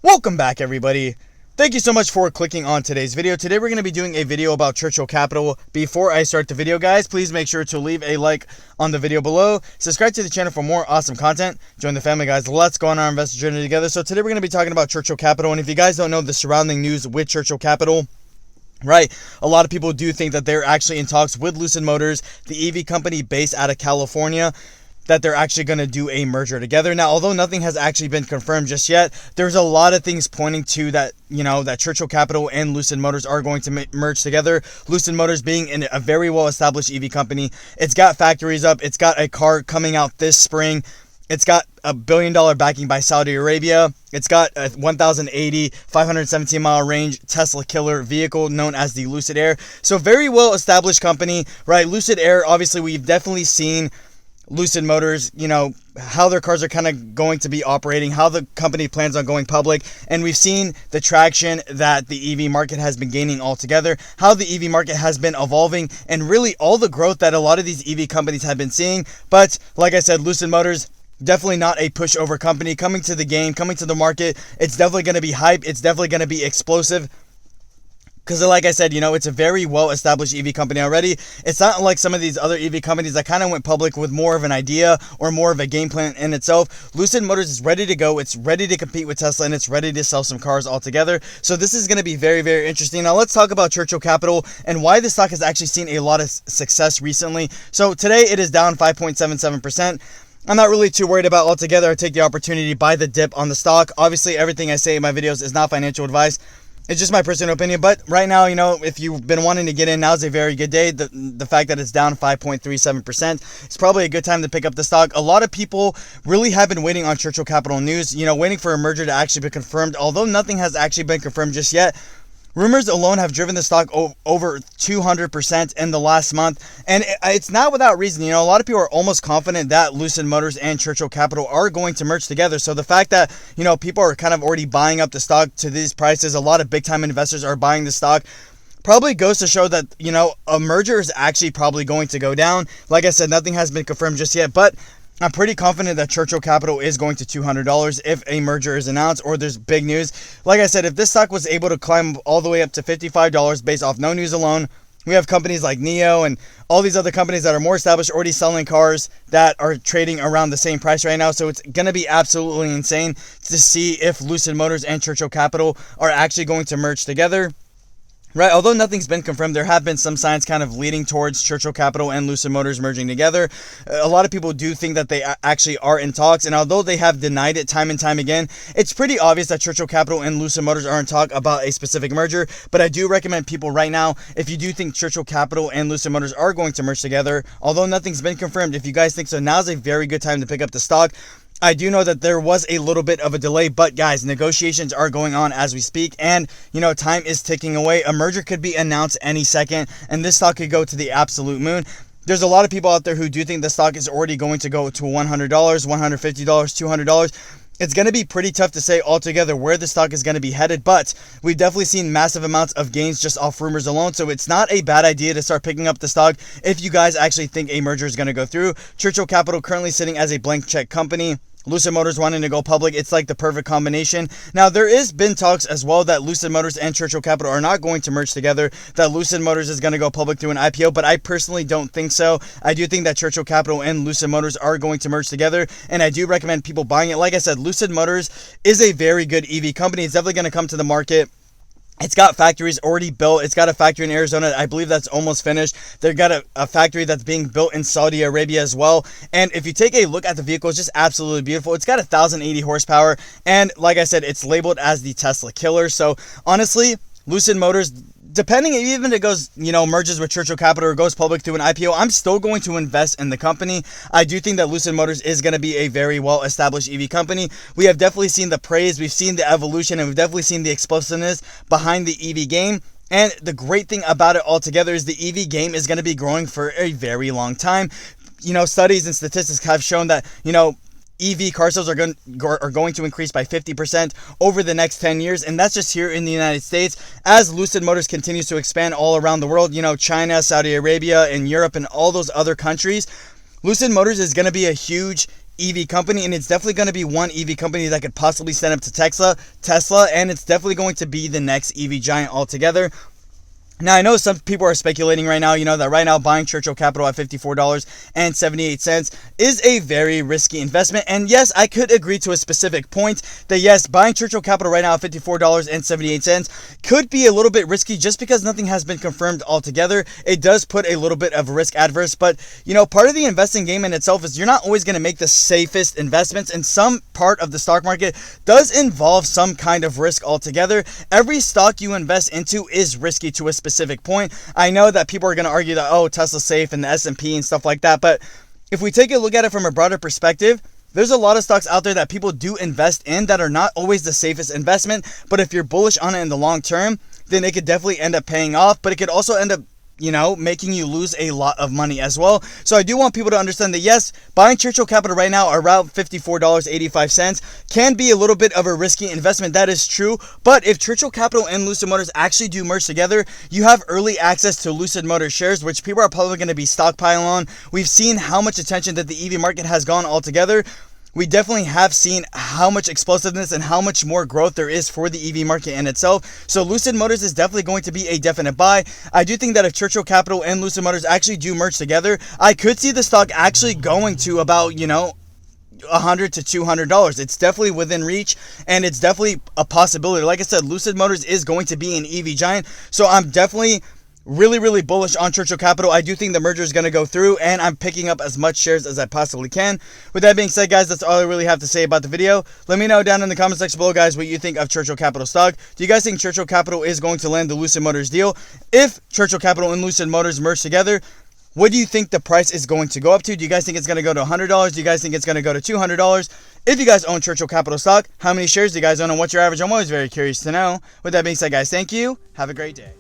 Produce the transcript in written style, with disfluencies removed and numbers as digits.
Welcome back, everybody. Thank you so much for clicking on today's video. Today we're going to be doing a video about Churchill Capital. Before I start the video, guys, please make sure to leave a like on the video below. Subscribe to the channel for more awesome content. Join the family, guys. Let's go on our investor journey together. So today we're going to be talking about Churchill Capital. And if you guys don't know the surrounding news with Churchill Capital, right, a lot of people do think that they're actually in talks with Lucid Motors, the EV company based out of California, that they're actually going to do a merger together. Now, although nothing has actually been confirmed just yet, there's a lot of things pointing to that, that Churchill Capital and Lucid Motors are going to merge together. Lucid Motors being a very well-established EV company. It's got factories up. It's got a car coming out this spring. It's got a $1 billion backing by Saudi Arabia. It's got a 1,080, 517-mile range Tesla killer vehicle known as the Lucid Air. So very well-established company, right? Lucid Air, obviously, we've definitely seen Lucid Motors, how their cars are kind of going to be operating, how the company plans on going public. And we've seen the traction that the EV market has been gaining altogether, how the EV market has been evolving, and really all the growth that a lot of these EV companies have been seeing. But like I said, Lucid Motors, definitely not a pushover company coming to the game, coming to the market. It's definitely going to be hype. It's definitely going to be explosive. Because like I said, it's a very well-established EV company already. It's not like some of these other EV companies that kind of went public with more of an idea or more of a game plan in itself. Lucid Motors is ready to go. It's ready to compete with Tesla, and it's ready to sell some cars altogether. So this is going to be very, very interesting. Now let's talk about Churchill Capital and why the stock has actually seen a lot of success recently. So today it is down 5.77%. I'm not really too worried about altogether. I take the opportunity to buy the dip on the stock. Obviously, everything I say in my videos is not financial advice. It's just my personal opinion, but right now, if you've been wanting to get in, now's a very good day. The fact that it's down 5.37%, it's probably a good time to pick up the stock. A lot of people really have been waiting on Churchill Capital news, waiting for a merger to actually be confirmed. Although nothing has actually been confirmed just yet, rumors alone have driven the stock over 200% in the last month. And it's not without reason. A lot of people are almost confident that Lucid Motors and Churchill Capital are going to merge together. So the fact that, people are kind of already buying up the stock to these prices, a lot of big time investors are buying the stock, probably goes to show that, a merger is actually probably going to go down. Like I said, nothing has been confirmed just yet, but I'm pretty confident that Churchill Capital is going to $200 if a merger is announced or there's big news. Like I said, if this stock was able to climb all the way up to $55 based off no news alone, we have companies like NIO and all these other companies that are more established already selling cars that are trading around the same price right now. So it's going to be absolutely insane to see if Lucid Motors and Churchill Capital are actually going to merge together. Right, although nothing's been confirmed, there have been some signs kind of leading towards Churchill Capital and Lucid Motors merging together. A lot of people do think that they actually are in talks, and although they have denied it time and time again, it's pretty obvious that Churchill Capital and Lucid Motors are in talk about a specific merger. But I do recommend people right now, if you do think Churchill Capital and Lucid Motors are going to merge together, although nothing's been confirmed, if you guys think so, now's a very good time to pick up the stock. I do know that there was a little bit of a delay, but guys, negotiations are going on as we speak, and time is ticking away. A merger could be announced any second, and this stock could go to the absolute moon. There's a lot of people out there who do think the stock is already going to go to $100, $150, $200. It's going to be pretty tough to say altogether where the stock is going to be headed, but we've definitely seen massive amounts of gains just off rumors alone, so it's not a bad idea to start picking up the stock if you guys actually think a merger is going to go through. Churchill Capital currently sitting as a blank check company. Lucid Motors wanting to go public, it's like the perfect combination. Now, there is been talks as well that Lucid Motors and Churchill Capital are not going to merge together, that Lucid Motors is going to go public through an IPO, but I personally don't think so. I do think that Churchill Capital and Lucid Motors are going to merge together, and I do recommend people buying it. Like I said, Lucid Motors is a very good EV company. It's definitely going to come to the market. It's got factories already built. It's got a factory in Arizona. I believe that's almost finished. They've got a factory that's being built in Saudi Arabia as well. And if you take a look at the vehicle, it's just absolutely beautiful. It's got 1,080 horsepower. And like I said, it's labeled as the Tesla killer. So honestly, Lucid Motors, depending, even if it goes, merges with Churchill Capital or goes public through an IPO, I'm still going to invest in the company. I do think that Lucid Motors is going to be a very well-established EV company. We have definitely seen the praise, we've seen the evolution, and we've definitely seen the explosiveness behind the EV game. And the great thing about it altogether is the EV game is going to be growing for a very long time. Studies and statistics have shown that, EV car sales are going to increase by 50% over the next 10 years, and that's just here in the United States. As Lucid Motors continues to expand all around the world, China, Saudi Arabia, and Europe, and all those other countries, Lucid Motors is going to be a huge EV company, and it's definitely going to be one EV company that could possibly stand up to Tesla, and it's definitely going to be the next EV giant altogether. Now, I know some people are speculating right now, that right now buying Churchill Capital at $54.78 is a very risky investment. And yes, I could agree to a specific point that yes, buying Churchill Capital right now at $54.78 could be a little bit risky just because nothing has been confirmed altogether. It does put a little bit of risk adverse, but part of the investing game in itself is you're not always going to make the safest investments, and some part of the stock market does involve some kind of risk altogether. Every stock you invest into is risky to a specific point. I know that people are going to argue that, oh, Tesla's safe and the S&P and stuff like that, but if we take a look at it from a broader perspective, there's a lot of stocks out there that people do invest in that are not always the safest investment, but if you're bullish on it in the long term, then it could definitely end up paying off, but it could also end up making you lose a lot of money as well. So I do want people to understand that yes, buying Churchill Capital right now around $54.85 can be a little bit of a risky investment. That is true. But if Churchill Capital and Lucid Motors actually do merge together, you have early access to Lucid Motors shares, which people are probably going to be stockpiling on. We've seen how much attention that the EV market has gone altogether. We definitely have seen how much explosiveness and how much more growth there is for the EV market in itself. So Lucid Motors is definitely going to be a definite buy. I do think that if Churchill Capital and Lucid Motors actually do merge together, I could see the stock actually going to about, $100 to $200. It's definitely within reach, and it's definitely a possibility. Like I said, Lucid Motors is going to be an EV giant. So I'm definitely really bullish on Churchill Capital. I do think the merger is going to go through, and I'm picking up as much shares as I possibly can. With that being said, guys, that's all I really have to say about the video. Let me know down in the comment section below, guys, what you think of Churchill Capital stock. Do you guys think Churchill Capital is going to land the Lucid Motors deal? If Churchill Capital and Lucid Motors merge together, what do you think the price is going to go up to? Do you guys think it's going to go to $100? Do you guys think it's going to go to $200? If you guys own Churchill Capital stock, how many shares do you guys own and what's your average? I'm always very curious to know. With that being said, guys, thank you. Have a great day.